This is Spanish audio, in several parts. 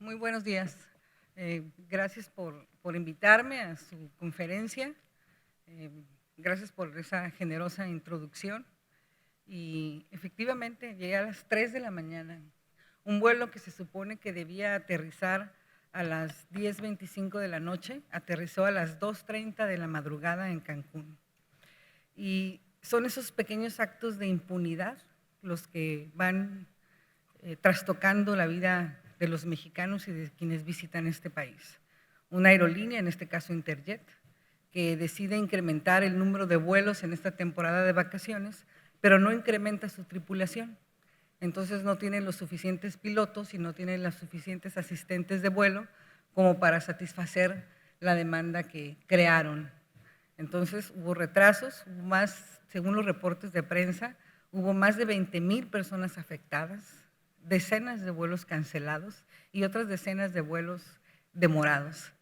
Muy buenos días. Gracias por invitarme a su conferencia. Eh, Gracias por esa generosa introducción. Y efectivamente llegué a las 3 de la mañana. Un vuelo que se supone que debía aterrizar a las 10:25 de la noche, aterrizó a las 2:30 de la madrugada en Cancún. Y son esos pequeños actos de impunidad los que van trastocando la vida de los mexicanos y de quienes visitan este país. Una aerolínea, en este caso Interjet, que decide incrementar el número de vuelos en esta temporada de vacaciones, pero no incrementa su tripulación. Entonces no tiene los suficientes pilotos y no tiene los suficientes asistentes de vuelo como para satisfacer la demanda que crearon. Entonces hubo retrasos, hubo más, según los reportes de prensa, hubo más de 20,000 personas afectadas, decenas de vuelos cancelados y otras decenas de vuelos demorados.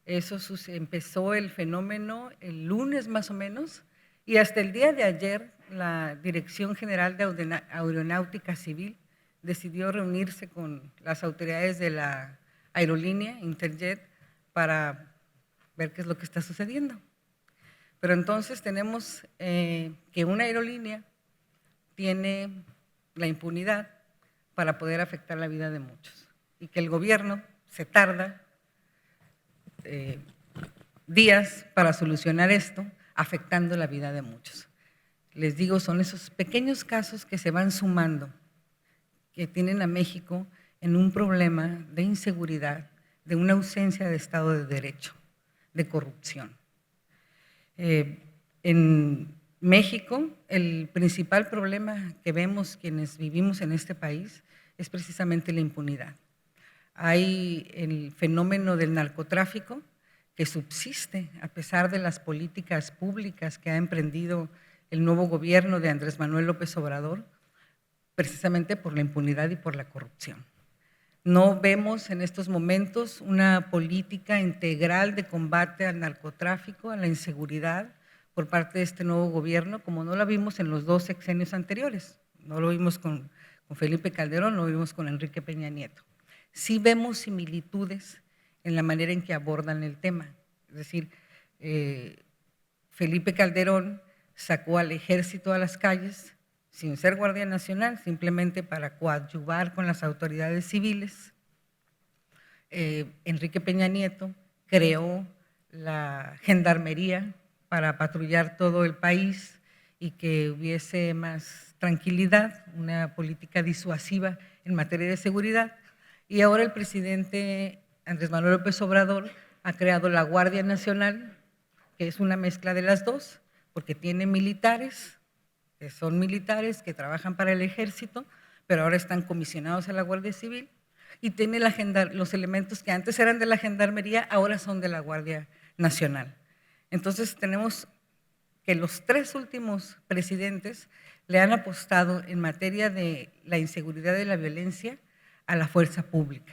Eso empezó el fenómeno el lunes más o menos, y hasta el día de ayer la Dirección General de Aeronáutica Civil decidió reunirse con las autoridades de la aerolínea Interjet para ver qué es lo que está sucediendo. Pero entonces tenemos que una aerolínea tiene la impunidad para poder afectar la vida de muchos y que el gobierno se tarda días para solucionar esto, afectando la vida de muchos. Les digo, son esos pequeños casos que se van sumando, que tienen a México en un problema de inseguridad, de una ausencia de Estado de Derecho, de corrupción. En México, el principal problema que vemos quienes vivimos en este país es precisamente la impunidad. Hay el fenómeno del narcotráfico que subsiste a pesar de las políticas públicas que ha emprendido el nuevo gobierno de Andrés Manuel López Obrador, precisamente por la impunidad y por la corrupción. No vemos en estos momentos una política integral de combate al narcotráfico, a la inseguridad por parte de este nuevo gobierno, como no la vimos en los 2 sexenios anteriores. No lo vimos con Felipe Calderón, no lo vimos con Enrique Peña Nieto. Sí vemos similitudes en la manera en que abordan el tema. Es decir, Felipe Calderón sacó al ejército a las calles sin ser Guardia Nacional, simplemente para coadyuvar con las autoridades civiles. Enrique Peña Nieto creó la gendarmería para patrullar todo el país y que hubiese más tranquilidad, una política disuasiva en materia de seguridad. Y ahora el presidente Andrés Manuel López Obrador ha creado la Guardia Nacional, que es una mezcla de las dos, porque tiene militares, que son militares que trabajan para el ejército, pero ahora están comisionados a la Guardia Civil, y tiene los elementos que antes eran de la Gendarmería, ahora son de la Guardia Nacional. Entonces tenemos que los 3 últimos presidentes le han apostado en materia de la inseguridad y la violencia a la fuerza pública.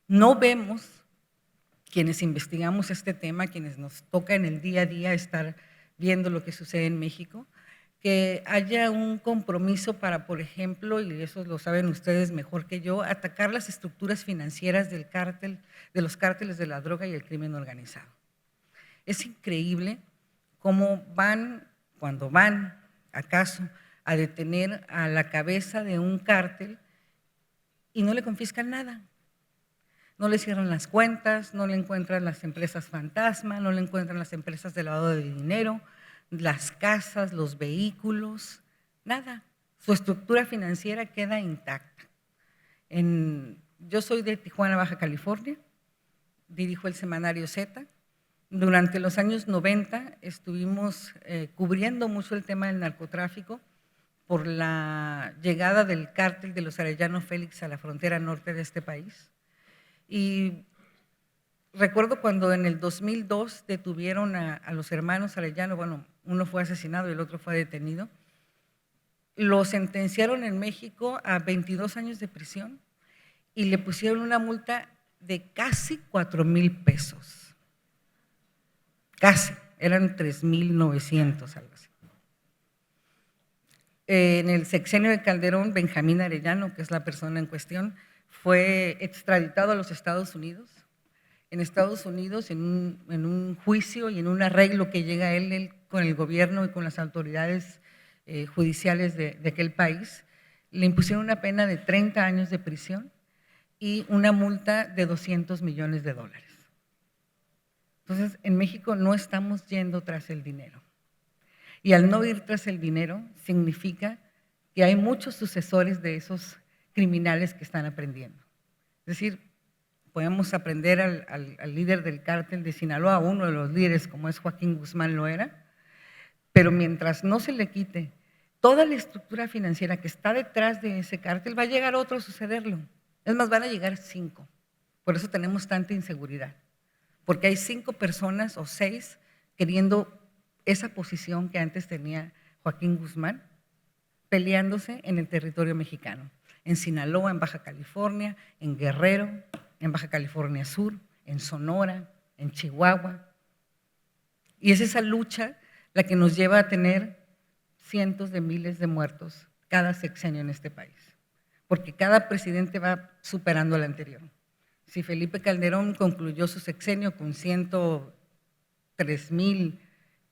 No vemos, quienes investigamos este tema, quienes nos toca en el día a día estar viendo lo que sucede en México, que haya un compromiso para, por ejemplo, y eso lo saben ustedes mejor que yo, atacar las estructuras financieras del cártel, de los cárteles de la droga y el crimen organizado. Es increíble cómo cuando van, acaso, a detener a la cabeza de un cártel y no le confiscan nada. No le cierran las cuentas, no le encuentran las empresas fantasma, no le encuentran las empresas de lavado de dinero, las casas, los vehículos, nada. Su estructura financiera queda intacta. Yo soy de Tijuana, Baja California, dirijo el semanario Z. Durante los años 90 estuvimos cubriendo mucho el tema del narcotráfico por la llegada del cártel de los Arellano Félix a la frontera norte de este país. Y recuerdo cuando en el 2002 detuvieron a los hermanos Arellano, bueno, uno fue asesinado y el otro fue detenido, lo sentenciaron en México a 22 años de prisión y le pusieron una multa de casi 4,000 pesos. Casi, eran 3,900, algo así. En el sexenio de Calderón, Benjamín Arellano, que es la persona en cuestión, fue extraditado a los Estados Unidos. En Estados Unidos, en un juicio y en un arreglo que llega él con el gobierno y con las autoridades judiciales de aquel país, le impusieron una pena de 30 años de prisión y una multa de $200 millones. Entonces, en México no estamos yendo tras el dinero. Y al no ir tras el dinero, significa que hay muchos sucesores de esos criminales que están aprendiendo. Es decir, podemos aprender al líder del cártel de Sinaloa, uno de los líderes como es Joaquín Guzmán lo era, pero mientras no se le quite toda la estructura financiera que está detrás de ese cártel, va a llegar otro a sucederlo. Es más, van a llegar 5. Por eso tenemos tanta inseguridad, porque hay 5 personas o 6 queriendo esa posición que antes tenía Joaquín Guzmán, peleándose en el territorio mexicano, en Sinaloa, en Baja California, en Guerrero, en Baja California Sur, en Sonora, en Chihuahua. Y es esa lucha la que nos lleva a tener cientos de miles de muertos cada sexenio en este país, porque cada presidente va superando al anterior. Si Felipe Calderón concluyó su sexenio con 103,000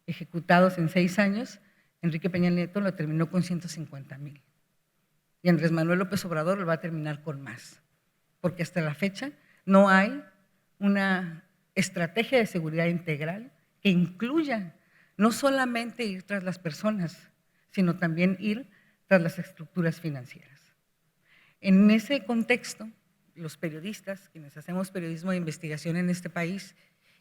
ejecutados en 6 años, Enrique Peña Nieto lo terminó con 150,000. Y Andrés Manuel López Obrador lo va a terminar con más, porque hasta la fecha no hay una estrategia de seguridad integral que incluya no solamente ir tras las personas, sino también ir tras las estructuras financieras. En ese contexto, los periodistas, quienes hacemos periodismo de investigación en este país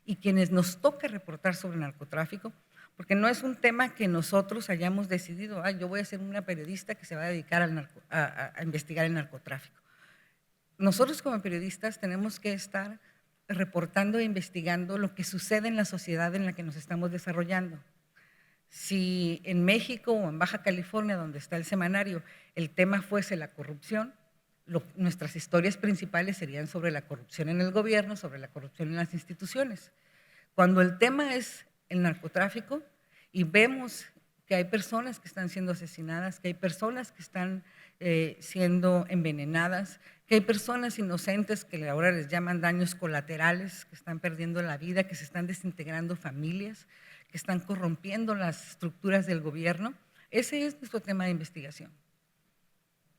y quienes nos toca reportar sobre narcotráfico, porque no es un tema que nosotros hayamos decidido, yo voy a ser una periodista que se va a dedicar a investigar el narcotráfico. Nosotros como periodistas tenemos que estar reportando e investigando lo que sucede en la sociedad en la que nos estamos desarrollando. Si en México o en Baja California, donde está el semanario, el tema fuese la corrupción, nuestras historias principales serían sobre la corrupción en el gobierno, sobre la corrupción en las instituciones. Cuando el tema es el narcotráfico y vemos que hay personas que están siendo asesinadas, que hay personas que están siendo envenenadas, que hay personas inocentes que ahora les llaman daños colaterales, que están perdiendo la vida, que se están desintegrando familias, que están corrompiendo las estructuras del gobierno, ese es nuestro tema de investigación.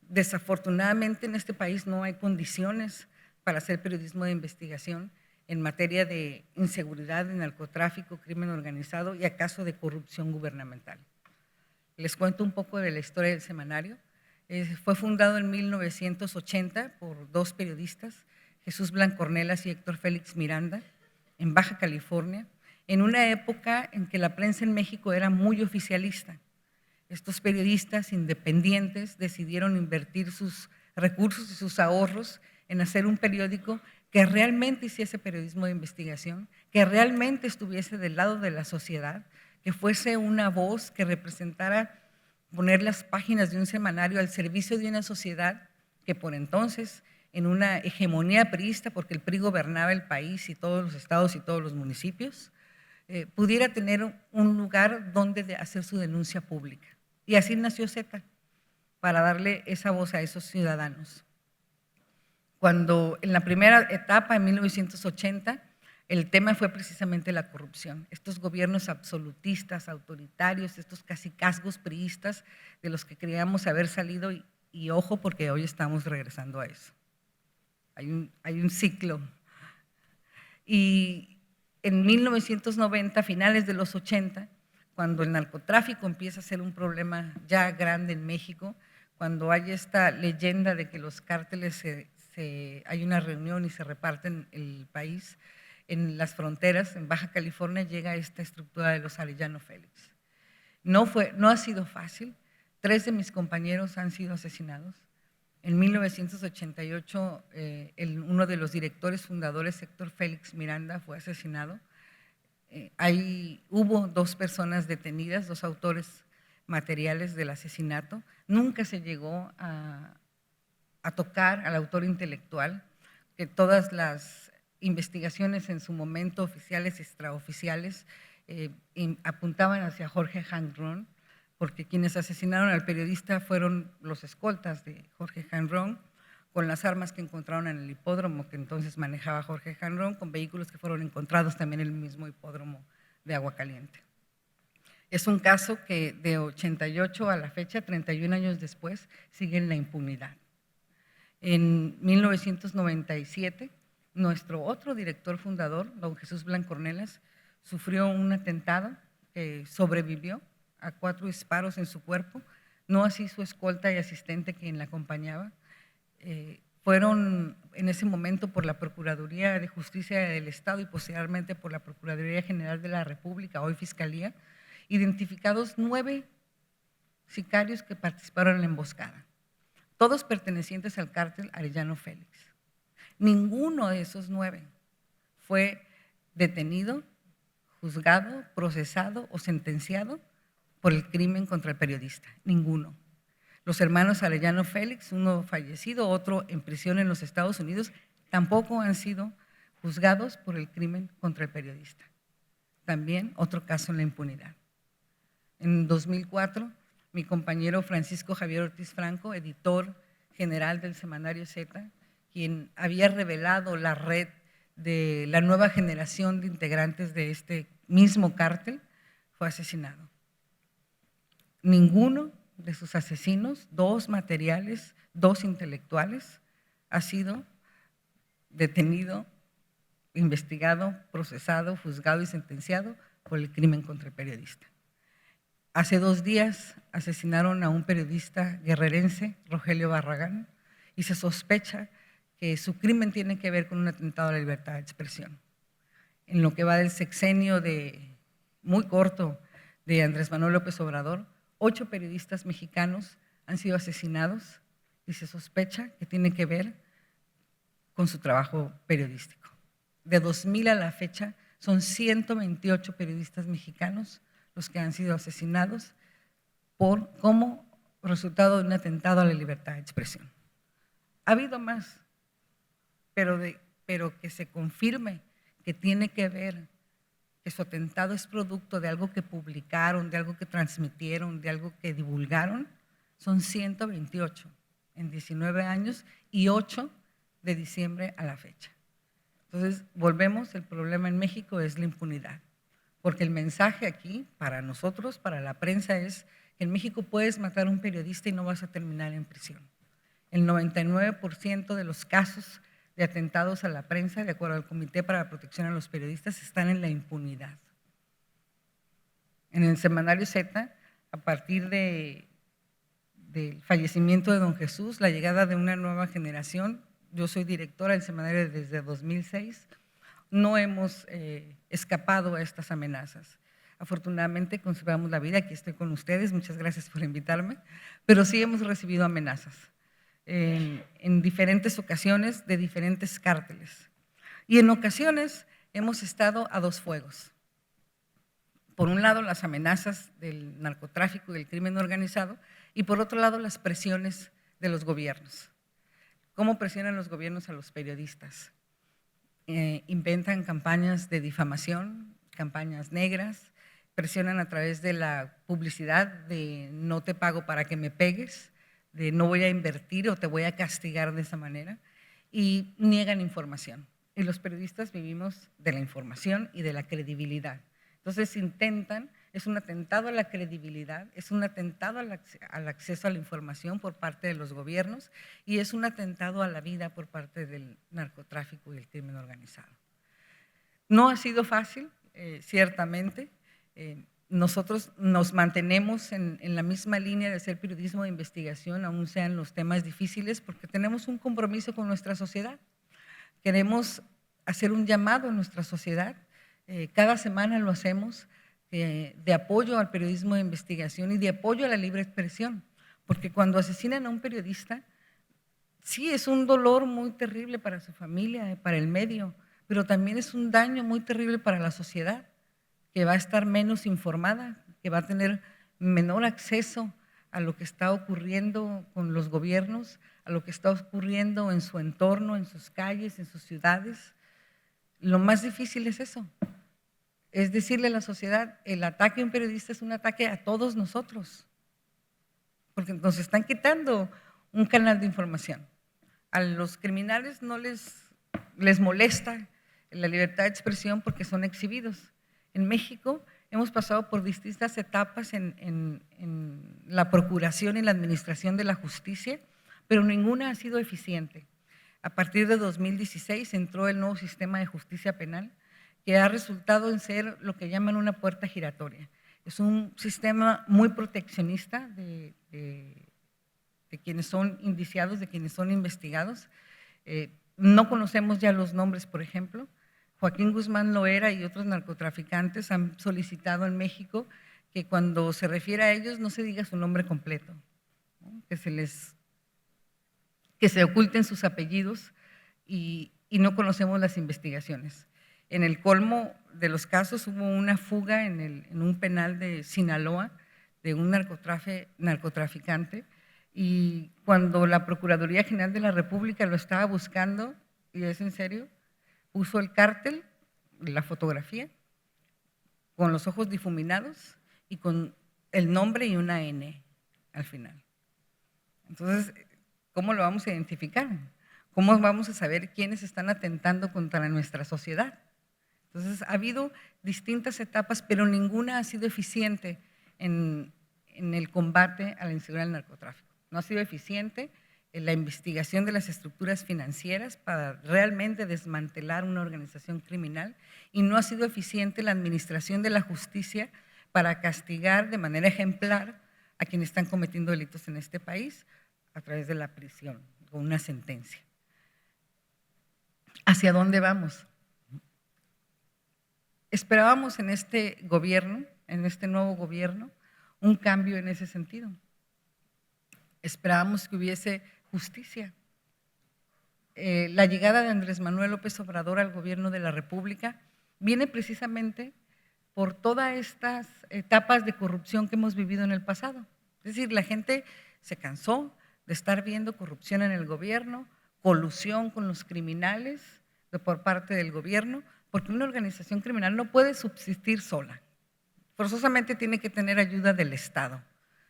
Desafortunadamente en este país no hay condiciones para hacer periodismo de investigación en materia de inseguridad, de narcotráfico, crimen organizado y acaso de corrupción gubernamental. Les cuento un poco de la historia del semanario. Fue fundado en 1980 por 2 periodistas, Jesús Blancornelas y Héctor Félix Miranda, en Baja California, en una época en que la prensa en México era muy oficialista. Estos periodistas independientes decidieron invertir sus recursos y sus ahorros en hacer un periódico que realmente hiciese periodismo de investigación, que realmente estuviese del lado de la sociedad, que fuese una voz que representara poner las páginas de un semanario al servicio de una sociedad que por entonces, en una hegemonía priista, porque el PRI gobernaba el país y todos los estados y todos los municipios, pudiera tener un lugar donde hacer su denuncia pública. Y así nació Z, para darle esa voz a esos ciudadanos. Cuando en la primera etapa, en 1980, el tema fue precisamente la corrupción. Estos gobiernos absolutistas, autoritarios, estos cacicazgos priistas de los que creíamos haber salido y ojo porque hoy estamos regresando a eso. Hay un ciclo. Y en 1990, finales de los 80, cuando el narcotráfico empieza a ser un problema ya grande en México, cuando hay esta leyenda de que los cárteles hay una reunión y se reparten el país, en las fronteras, en Baja California, llega esta estructura de los Arellano Félix. No ha sido fácil. 3 de mis compañeros han sido asesinados. En 1988, uno de los directores fundadores, Héctor Félix Miranda, fue asesinado. Hubo 2 personas detenidas, 2 autores materiales del asesinato. Nunca se llegó a tocar al autor intelectual, que todas las investigaciones en su momento, oficiales y extraoficiales, apuntaban hacia Jorge Hanron, porque quienes asesinaron al periodista fueron los escoltas de Jorge Hanron, con las armas que encontraron en el hipódromo que entonces manejaba Jorge Janrón, con vehículos que fueron encontrados también en el mismo hipódromo de Aguascalientes. Es un caso que de 88 a la fecha, 31 años después, sigue en la impunidad. En 1997, nuestro otro director fundador, don Jesús Blancornelas, sufrió un atentado que sobrevivió a 4 disparos en su cuerpo, no así su escolta y asistente quien la acompañaba. Fueron en ese momento por la Procuraduría de Justicia del Estado y posteriormente por la Procuraduría General de la República, hoy Fiscalía, identificados 9 sicarios que participaron en la emboscada, todos pertenecientes al cártel Arellano Félix. Ninguno de esos 9 fue detenido, juzgado, procesado o sentenciado por el crimen contra el periodista, ninguno. Los hermanos Arellano Félix, uno fallecido, otro en prisión en los Estados Unidos, tampoco han sido juzgados por el crimen contra el periodista. También otro caso en la impunidad. En 2004, mi compañero Francisco Javier Ortiz Franco, editor general del semanario Z, quien había revelado la red de la nueva generación de integrantes de este mismo cártel, fue asesinado. Ninguno de sus asesinos, 2 materiales, 2 intelectuales, ha sido detenido, investigado, procesado, juzgado y sentenciado por el crimen contra el periodista. Hace 2 días asesinaron a un periodista guerrerense, Rogelio Barragán, y se sospecha que su crimen tiene que ver con un atentado a la libertad de expresión. En lo que va del sexenio muy corto de Andrés Manuel López Obrador, 8 periodistas mexicanos han sido asesinados y se sospecha que tiene que ver con su trabajo periodístico. De 2000 a la fecha son 128 periodistas mexicanos los que han sido asesinados como resultado de un atentado a la libertad de expresión. Ha habido más, pero que se confirme que tiene que ver, que su atentado es producto de algo que publicaron, de algo que transmitieron, de algo que divulgaron, son 128 en 19 años y 8 de diciembre a la fecha. Entonces, volvemos, el problema en México es la impunidad, porque el mensaje aquí para nosotros, para la prensa, es que en México puedes matar a un periodista y no vas a terminar en prisión. El 99% de los casos de atentados a la prensa, de acuerdo al Comité para la Protección a los Periodistas, están en la impunidad. En el semanario Z, a partir del fallecimiento de don Jesús, la llegada de una nueva generación, yo soy directora del semanario desde 2006, no hemos escapado a estas amenazas. Afortunadamente conservamos la vida, aquí estoy con ustedes, muchas gracias por invitarme, pero sí hemos recibido amenazas en diferentes ocasiones de diferentes cárteles. Y en ocasiones hemos estado a 2 fuegos. Por un lado, las amenazas del narcotráfico y del crimen organizado, y por otro lado, las presiones de los gobiernos. ¿Cómo presionan los gobiernos a los periodistas? Inventan campañas de difamación, campañas negras, presionan a través de la publicidad de no te pago para que me pegues, de no voy a invertir o te voy a castigar de esa manera, y niegan información. Y los periodistas vivimos de la información y de la credibilidad. Entonces intentan, es un atentado a la credibilidad, es un atentado al acceso a la información por parte de los gobiernos y es un atentado a la vida por parte del narcotráfico y el crimen organizado. No ha sido fácil, ciertamente. Nosotros nos mantenemos en la misma línea de hacer periodismo de investigación, aún sean los temas difíciles, porque tenemos un compromiso con nuestra sociedad. Queremos hacer un llamado a nuestra sociedad. Cada semana lo hacemos de apoyo al periodismo de investigación y de apoyo a la libre expresión, porque cuando asesinan a un periodista, sí es un dolor muy terrible para su familia, para el medio, pero también es un daño muy terrible para la sociedad, que va a estar menos informada, que va a tener menor acceso a lo que está ocurriendo con los gobiernos, a lo que está ocurriendo en su entorno, en sus calles, en sus ciudades. Lo más difícil es eso, es decirle a la sociedad, el ataque a un periodista es un ataque a todos nosotros, porque nos están quitando un canal de información. a los criminales no les molesta la libertad de expresión porque son exhibidos. En México hemos pasado por distintas etapas en la procuración y la administración de la justicia, pero ninguna ha sido eficiente. A partir de 2016 entró el nuevo sistema de justicia penal, que ha resultado en ser lo que llaman una puerta giratoria. Es un sistema muy proteccionista de quienes son indiciados, de quienes son investigados. No conocemos ya los nombres, por ejemplo. Joaquín Guzmán Loera y otros narcotraficantes han solicitado en México que cuando se refiere a ellos no se diga su nombre completo, ¿no? Que se oculten sus apellidos y no conocemos las investigaciones. En el colmo de los casos hubo una fuga en un penal de Sinaloa de un narcotraficante, y cuando la Procuraduría General de la República lo estaba buscando, y es en serio, puso el cártel, la fotografía, con los ojos difuminados y con el nombre y una N al final. Entonces, ¿cómo lo vamos a identificar? ¿Cómo vamos a saber quiénes están atentando contra nuestra sociedad? Entonces, ha habido distintas etapas, pero ninguna ha sido eficiente en el combate a la inseguridad del narcotráfico. No ha sido eficiente en la investigación de las estructuras financieras para realmente desmantelar una organización criminal, y no ha sido eficiente la administración de la justicia para castigar de manera ejemplar a quienes están cometiendo delitos en este país a través de la prisión, con una sentencia. ¿Hacia dónde vamos? Esperábamos en este gobierno, en este nuevo gobierno, un cambio en ese sentido. Esperábamos que hubiese justicia. La llegada de Andrés Manuel López Obrador al gobierno de la República viene precisamente por todas estas etapas de corrupción que hemos vivido en el pasado. Es decir, la gente se cansó de estar viendo corrupción en el gobierno, colusión con los criminales por parte del gobierno, porque una organización criminal no puede subsistir sola. Forzosamente tiene que tener ayuda del Estado,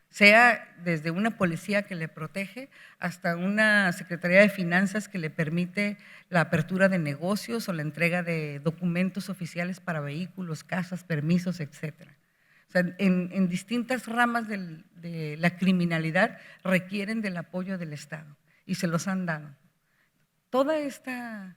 sea desde una policía que le protege hasta una Secretaría de Finanzas que le permite la apertura de negocios o la entrega de documentos oficiales para vehículos, casas, permisos, etcétera. O sea, en distintas ramas de la criminalidad requieren del apoyo del Estado y se los han dado. Toda esta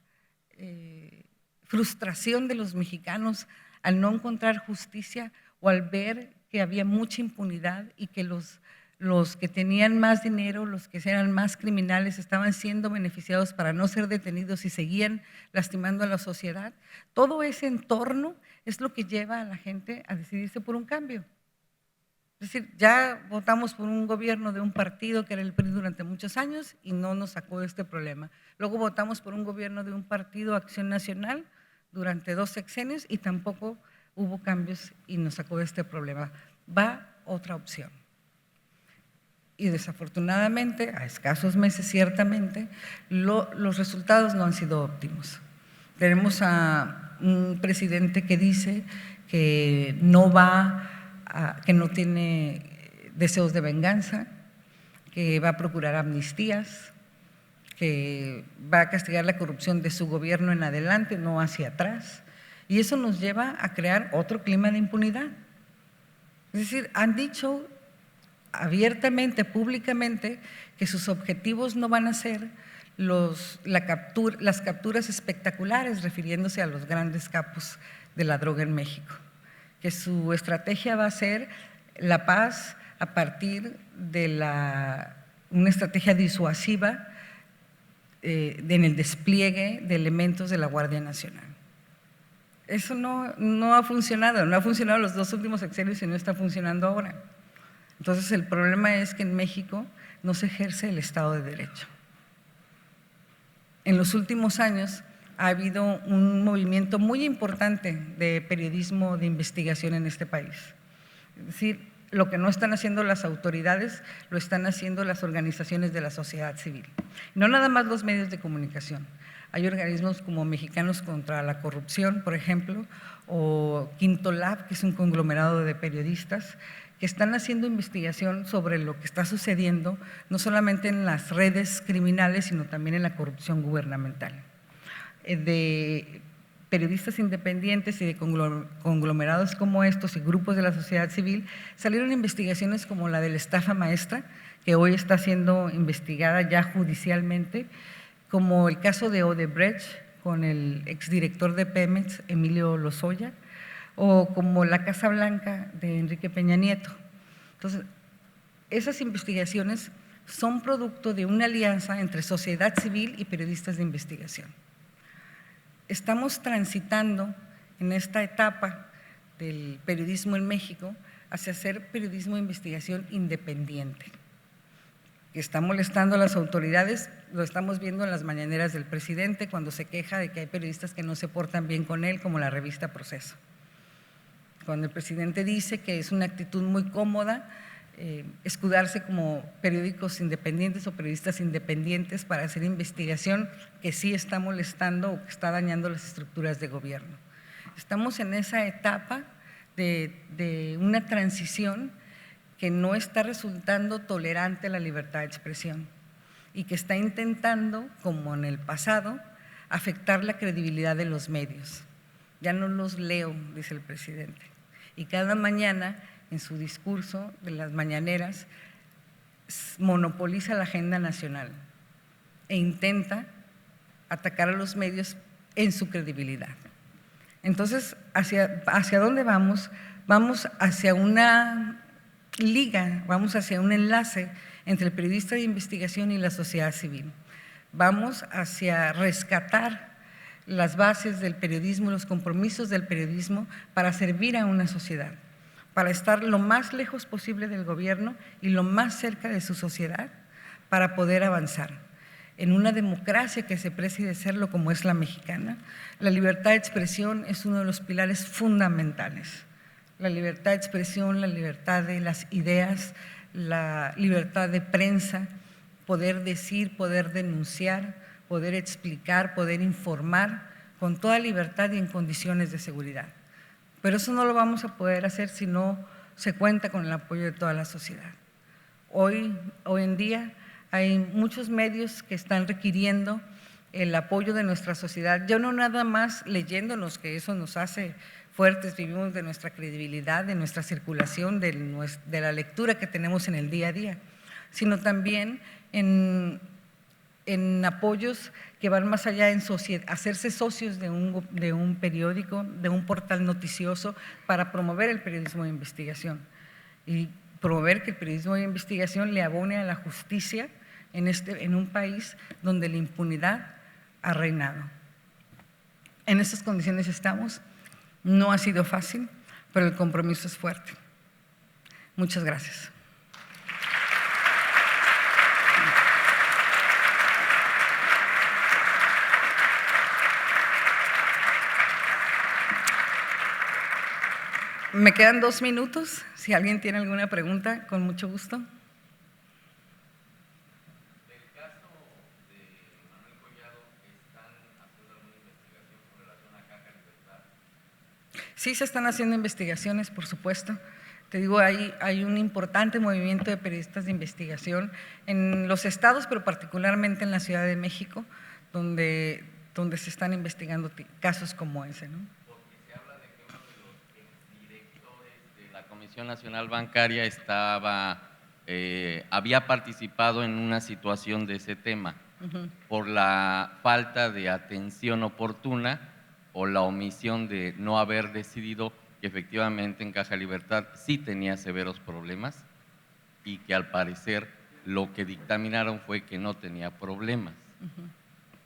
frustración de los mexicanos al no encontrar justicia o al ver que había mucha impunidad y que los que tenían más dinero, los que eran más criminales, estaban siendo beneficiados para no ser detenidos y seguían lastimando a la sociedad, todo ese entorno es lo que lleva a la gente a decidirse por un cambio. Es decir, ya votamos por un gobierno de un partido que era el PRI durante muchos años y no nos sacó de este problema. Luego votamos por un gobierno de un partido, Acción Nacional, durante 2 sexenios y tampoco hubo cambios y nos sacó de este problema. Va otra opción. Y desafortunadamente, a escasos meses ciertamente, los resultados no han sido óptimos. Tenemos a un presidente que dice que que no tiene deseos de venganza, que va a procurar amnistías, que va a castigar la corrupción de su gobierno en adelante, no hacia atrás. Y eso nos lleva a crear otro clima de impunidad. Es decir, han dicho abiertamente, públicamente, que sus objetivos no van a ser las capturas espectaculares, refiriéndose a los grandes capos de la droga en México, que su estrategia va a ser la paz a partir de una estrategia disuasiva en el despliegue de elementos de la Guardia Nacional. Eso no ha funcionado los 2 últimos sexenios y no está funcionando ahora. Entonces el problema es que en México no se ejerce el Estado de Derecho. En los últimos años ha habido un movimiento muy importante de periodismo de investigación en este país. Es decir, lo que no están haciendo las autoridades, lo están haciendo las organizaciones de la sociedad civil. No nada más los medios de comunicación. Hay organismos como Mexicanos contra la Corrupción, por ejemplo, o Quinto Lab, que es un conglomerado de periodistas que están haciendo investigación sobre lo que está sucediendo, no solamente en las redes criminales, sino también en la corrupción gubernamental. De periodistas independientes y de conglomerados como estos y grupos de la sociedad civil, salieron investigaciones como la de la estafa maestra, que hoy está siendo investigada ya judicialmente, como el caso de Odebrecht con el exdirector de Pemex, Emilio Lozoya, o como la Casa Blanca de Enrique Peña Nieto. Entonces, esas investigaciones son producto de una alianza entre sociedad civil y periodistas de investigación. Estamos transitando en esta etapa del periodismo en México hacia hacer periodismo de investigación independiente, que está molestando a las autoridades. Lo estamos viendo en las mañaneras del presidente cuando se queja de que hay periodistas que no se portan bien con él, como la revista Proceso. Cuando el presidente dice que es una actitud muy cómoda escudarse como periódicos independientes o periodistas independientes para hacer investigación que sí está molestando o que está dañando las estructuras de gobierno. Estamos en esa etapa de una transición que no está resultando tolerante a la libertad de expresión y que está intentando, como en el pasado, afectar la credibilidad de los medios. Ya no los leo, dice el presidente. Y cada mañana, en su discurso de las mañaneras, monopoliza la agenda nacional e intenta atacar a los medios en su credibilidad. Entonces, ¿hacia dónde vamos? Vamos hacia una liga, vamos hacia un enlace entre el periodista de investigación y la sociedad civil. Vamos hacia rescatar las bases del periodismo, los compromisos del periodismo para servir a una sociedad, para estar lo más lejos posible del gobierno y lo más cerca de su sociedad para poder avanzar. En una democracia que se precie de serlo como es la mexicana, la libertad de expresión es uno de los pilares fundamentales. La libertad de expresión, la libertad de las ideas, la libertad de prensa, poder decir, poder denunciar, poder explicar, poder informar con toda libertad y en condiciones de seguridad. Pero eso no lo vamos a poder hacer si no se cuenta con el apoyo de toda la sociedad. Hoy en día hay muchos medios que están requiriendo el apoyo de nuestra sociedad, ya no nada más leyéndonos, que eso nos hace fuertes, vivimos de nuestra credibilidad, de nuestra circulación, de la lectura que tenemos en el día a día, sino también en apoyos que van más allá, en hacerse socios de un periódico, de un portal noticioso para promover el periodismo de investigación y promover que el periodismo de investigación le abone a la justicia en un país donde la impunidad ha reinado. En estas condiciones estamos, no ha sido fácil, pero el compromiso es fuerte. Muchas gracias. Me quedan 2 minutos, si alguien tiene alguna pregunta, con mucho gusto. Del caso de Manuel Collado, ¿están haciendo alguna investigación con relación a Caja Libertad? Sí, se están haciendo investigaciones, por supuesto. Te digo, hay un importante movimiento de periodistas de investigación en los estados, pero particularmente en la Ciudad de México, donde se están investigando casos como ese, ¿no? La Comisión Nacional Bancaria había participado en una situación de ese tema por la falta de atención oportuna o la omisión de no haber decidido que efectivamente en Caja Libertad sí tenía severos problemas y que al parecer lo que dictaminaron fue que no tenía problemas.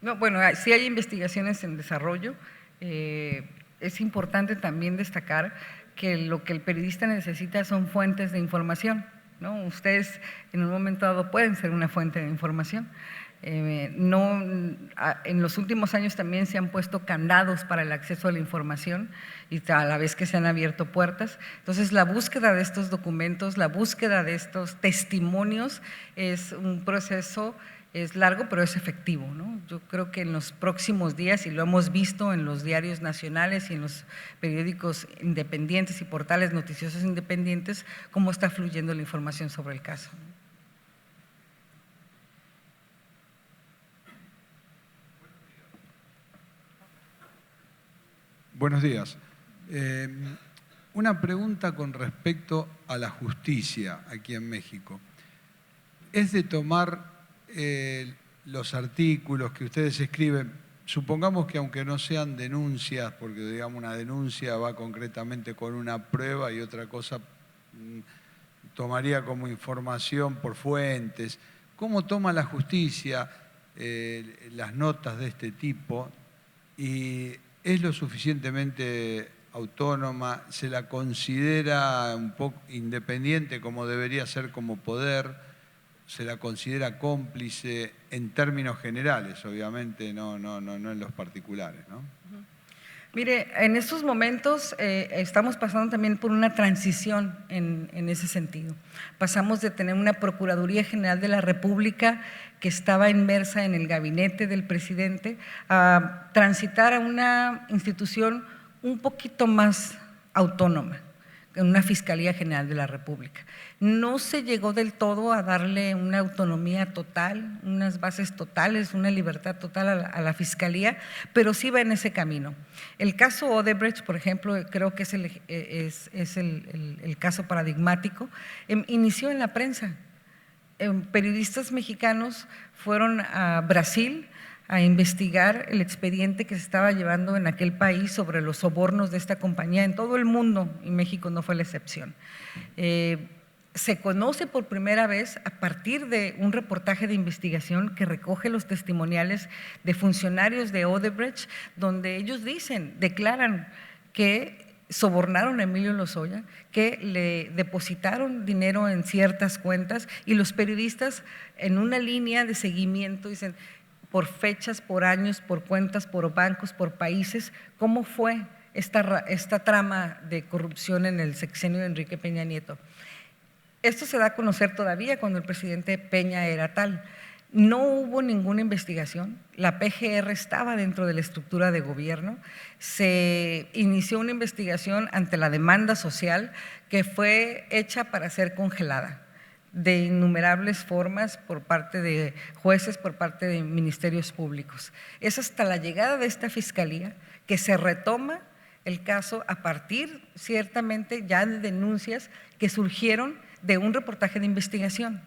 No, bueno, sí hay investigaciones en desarrollo. Es importante también destacar que lo que el periodista necesita son fuentes de información, ¿no? Ustedes en un momento dado pueden ser una fuente de información. En los últimos años también se han puesto candados para el acceso a la información y a la vez que se han abierto puertas. Entonces, la búsqueda de estos documentos, la búsqueda de estos testimonios es un proceso es largo, pero es efectivo, ¿no? Yo creo que en los próximos días, y lo hemos visto en los diarios nacionales y en los periódicos independientes y portales noticiosos independientes, cómo está fluyendo la información sobre el caso. Buenos días. Una pregunta con respecto a la justicia aquí en México. ¿Es de tomar los artículos que ustedes escriben, supongamos que aunque no sean denuncias, porque digamos una denuncia va concretamente con una prueba y otra cosa tomaría como información por fuentes, ¿cómo toma la justicia las notas de este tipo? ¿Y es lo suficientemente autónoma? ¿Se la considera un poco independiente como debería ser como poder? ¿Se la considera cómplice en términos generales, obviamente, no en los particulares, ¿no? Mire, en estos momentos estamos pasando también por una transición en ese sentido. Pasamos de tener una Procuraduría General de la República que estaba inmersa en el gabinete del presidente a transitar a una institución un poquito más autónoma, en una Fiscalía General de la República. No se llegó del todo a darle una autonomía total, unas bases totales, una libertad total a la Fiscalía, pero sí va en ese camino. El caso Odebrecht, por ejemplo, creo que es el caso paradigmático, inició en la prensa. Periodistas mexicanos fueron a Brasil a investigar el expediente que se estaba llevando en aquel país sobre los sobornos de esta compañía en todo el mundo, y México no fue la excepción. Se conoce por primera vez a partir de un reportaje de investigación que recoge los testimoniales de funcionarios de Odebrecht, donde ellos declaran que sobornaron a Emilio Lozoya, que le depositaron dinero en ciertas cuentas, y los periodistas en una línea de seguimiento dicen por fechas, por años, por cuentas, por bancos, por países, cómo fue esta trama de corrupción en el sexenio de Enrique Peña Nieto. Esto se da a conocer todavía cuando el presidente Peña era tal. No hubo ninguna investigación, la PGR estaba dentro de la estructura de gobierno, se inició una investigación ante la demanda social que fue hecha para ser congelada de innumerables formas por parte de jueces, por parte de ministerios públicos. Es hasta la llegada de esta fiscalía que se retoma el caso a partir ciertamente ya de denuncias que surgieron de un reportaje de investigación.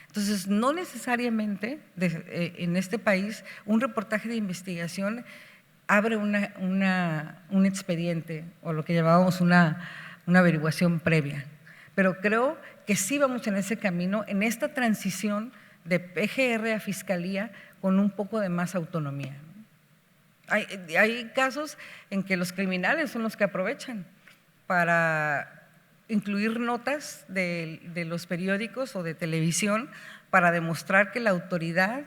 Entonces, no necesariamente en este país un reportaje de investigación abre un expediente o lo que llamábamos una averiguación previa. Pero creo que sí vamos en ese camino, en esta transición de PGR a Fiscalía con un poco de más autonomía. Hay casos en que los criminales son los que aprovechan para incluir notas de los periódicos o de televisión para demostrar que la autoridad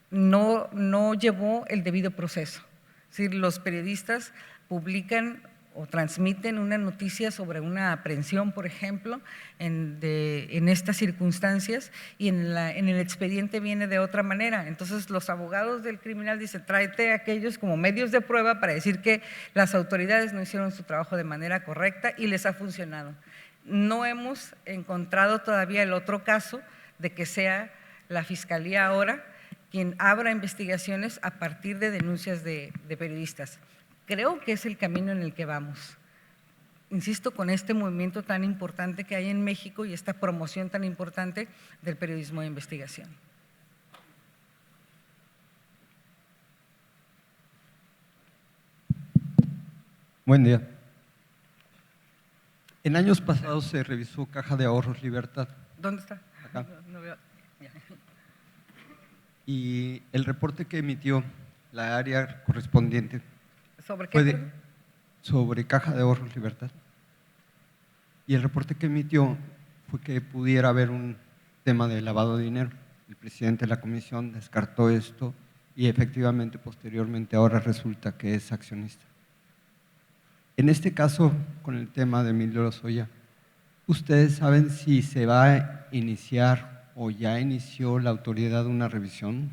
no llevó el debido proceso. Es decir, los periodistas publican o transmiten una noticia sobre una aprehensión, por ejemplo, en estas circunstancias, y en el expediente viene de otra manera. Entonces los abogados del criminal dicen, tráete a aquellos como medios de prueba para decir que las autoridades no hicieron su trabajo de manera correcta y les ha funcionado. No hemos encontrado todavía el otro caso de que sea la Fiscalía ahora quien abra investigaciones a partir de denuncias de periodistas. Creo que es el camino en el que vamos. Insisto, con este movimiento tan importante que hay en México y esta promoción tan importante del periodismo de investigación. Buen día. En años pasados se revisó Caja de Ahorros Libertad. ¿Dónde está? Acá. No veo. Ya. Y el reporte que emitió la área correspondiente ¿Sobre qué? sobre Caja de Ahorros Libertad. Y el reporte que emitió fue que pudiera haber un tema de lavado de dinero. El presidente de la comisión descartó esto y efectivamente posteriormente ahora resulta que es accionista. En este caso, con el tema de Emilio Lozoya, ¿ustedes saben si se va a iniciar o ya inició la autoridad una revisión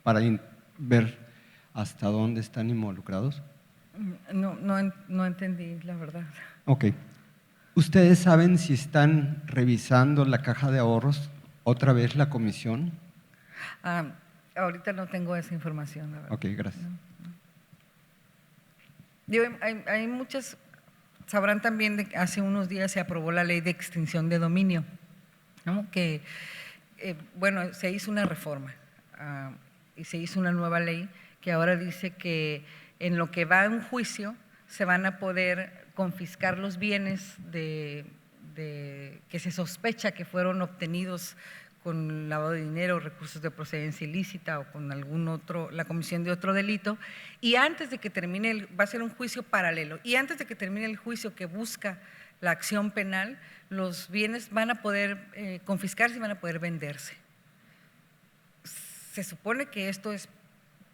para ver hasta dónde están involucrados? No entendí, la verdad. Ok. ¿Ustedes saben si están revisando la caja de ahorros otra vez la comisión? Ahorita no tengo esa información, la verdad. Ok, gracias. Hay muchas, sabrán también de que hace unos días se aprobó la ley de extinción de dominio, ¿no? Que, bueno, se hizo una reforma y se hizo una nueva ley que ahora dice que en lo que va a un juicio se van a poder confiscar los bienes que se sospecha que fueron obtenidos con lavado de dinero, recursos de procedencia ilícita o con la comisión de otro delito, y antes de que termine, va a ser un juicio paralelo, y antes de que termine el juicio que busca la acción penal, los bienes van a poder confiscarse y van a poder venderse. Se supone que esto es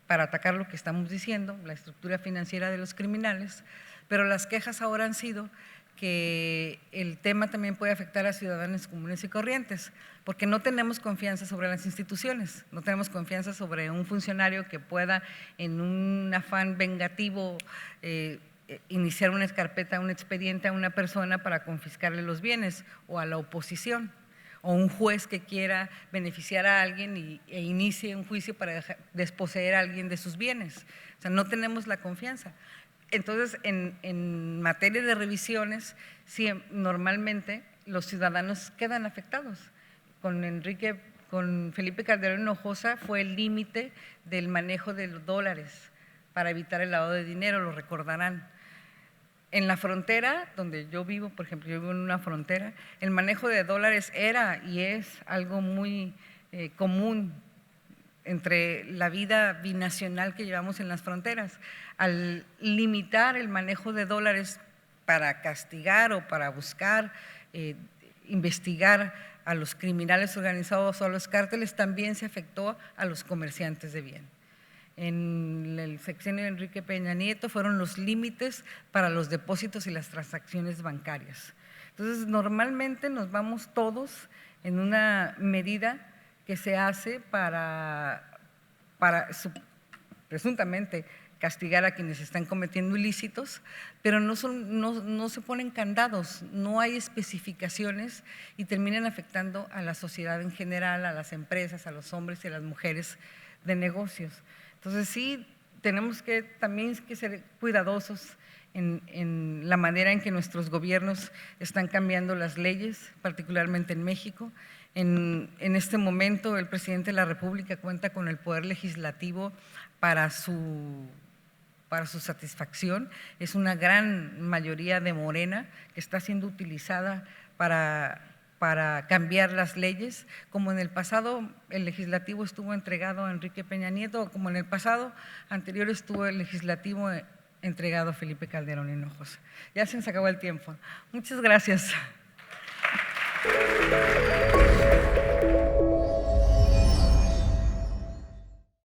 para atacar lo que estamos diciendo, la estructura financiera de los criminales, pero las quejas ahora han sido que el tema también puede afectar a ciudadanos comunes y corrientes, porque no tenemos confianza sobre las instituciones, no tenemos confianza sobre un funcionario que pueda, en un afán vengativo, iniciar una carpeta, un expediente a una persona para confiscarle los bienes, o a la oposición, o un juez que quiera beneficiar a alguien e inicie un juicio para desposeer a alguien de sus bienes. O sea, no tenemos la confianza. Entonces, en materia de revisiones, sí, normalmente los ciudadanos quedan afectados. Con Felipe Calderón Hinojosa fue el límite del manejo de los dólares para evitar el lavado de dinero, lo recordarán. En la frontera, donde yo vivo, por ejemplo, yo vivo en una frontera, el manejo de dólares era y es algo muy común entre la vida binacional que llevamos en las fronteras. Al limitar el manejo de dólares para castigar o para buscar, investigar a los criminales organizados o a los cárteles, también se afectó a los comerciantes de bien. En el sexenio de Enrique Peña Nieto fueron los límites para los depósitos y las transacciones bancarias. Entonces, normalmente nos vamos todos en una medida que se hace para presuntamente castigar a quienes están cometiendo ilícitos, pero no se ponen candados, no hay especificaciones y terminan afectando a la sociedad en general, a las empresas, a los hombres y a las mujeres de negocios. Entonces sí, tenemos que también ser cuidadosos en la manera en que nuestros gobiernos están cambiando las leyes, particularmente en México. En este momento el presidente de la República cuenta con el poder legislativo para su satisfacción. Es una gran mayoría de Morena que está siendo utilizada para cambiar las leyes, como en el pasado el legislativo estuvo entregado a Enrique Peña Nieto, o como en el pasado anterior estuvo el legislativo entregado a Felipe Calderón Hinojosa. Ya se nos acabó el tiempo. Muchas gracias.